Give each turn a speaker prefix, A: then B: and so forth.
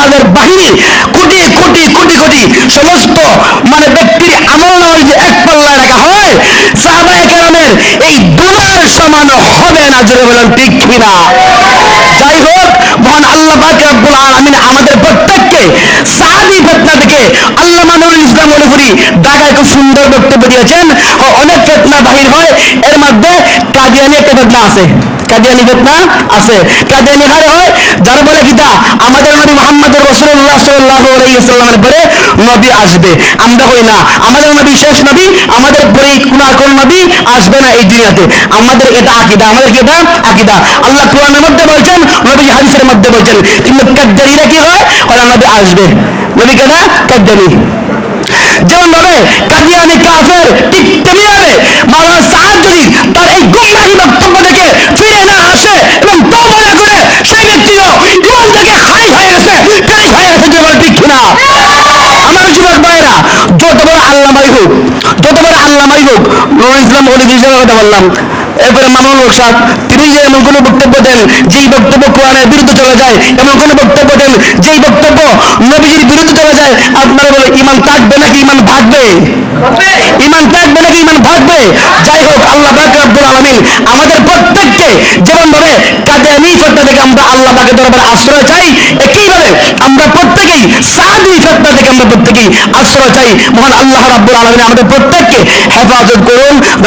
A: হাজার বাহিনী, কোটি কোটি কোটি কোটি সমস্ত মানে ব্যক্তির আমল নামায় যে এক পাল্লায় রাখা হয়, সাহাবায়ে কেরামের এই দুলার সমান হবে না। জোরে বলেন ঠিক কিনা? যাই হোক, মহান আল্লাহ পাক রব্বুল আলামিন আমাদের প্রত্যেককে সাহাবী ফিতনা থেকে, আল্লামা নুরুল ইসলাম ওলিপুরি ঢাকায় খুব সুন্দর বক্তব্য দিয়েছেন। অনেক ফিতনা বাহির হয়, এর মধ্যে কাদিয়ানি একটা ফিতনা আছে, কাদিয়ানি ফিতনা আছে। কাদিয়ানি হারে হয় যারা বলে কিতা আমাদের নবী মুহাম্মদুর রাসূলুল্লাহ সাল্লাল্লাহু আলাইহি ওয়াসাল্লামের পরে নবী আসবে। আমরা কই না, আমাদের নবী শেষ নবী, আমাদের পরে কোন নবী আসবে না এই দুনিয়াতে। আমাদের এটা আকীদা, আমাদের কি এটা আকীদা। আল্লাহ কোরআনের মধ্যে বলছেন, নবী হাদিসের মধ্যে বলছেন। কিন্তু কাদিয়ানিরা কি হয়, ওরা নবী আসবে, নবী কেনা কাদিয়ানি। যেমন ভাবে কাদিয়ানি কাফের, ঠিক তেমনি ভাবে মাওলানা সাদ যদি তার এই গুমরাহি বক্তব্য থেকে ফিরে না আসে এবং তওবা না করে, সেই ব্যক্তিও ইমান থেকে খারিজ হয়ে গেছে, খারিজ হয়ে গেছে। যে বল ঠিক কিনা? আমার যুবক ভাইরা, যত বড় আল্লামাই হোক, যত বড় আল্লামাই হোক, নুরুল ইসলাম ওলিপুরির কথা বললাম, এরপরে মামুনুল হক সাহেব, তিনি যে এমন কোনো বক্তব্য দেন যেই বক্তব্য কোরআনের বিরুদ্ধে চলে যায়, এমন কোনো বক্তব্য দেন যেই বক্তব্য নবীজির বিরুদ্ধে চলে যায়, আপনারা বলে ইমান থাকবে নাকি ইমান ভাগবে? ইমান থাকবে নাকি ইমান ভাগবে? যাই হোক, আল্লাহ পাক রব্বুল আলামিন আমাদের প্রত্যেককে যেমন ভাবে কাদিয়ানি ফিতনা থেকে আমরা আল্লাহ পাকের দরবারে আশ্রয় চাই, একইভাবে আমরা প্রত্যেকেই সাহাবী ফিতনা থেকে আমরা প্রত্যেকেই আশ্রয় চাই। মহান আল্লাহ রাব্বুল আলামিন আমাদের প্রত্যেককে হেফাজত করুন।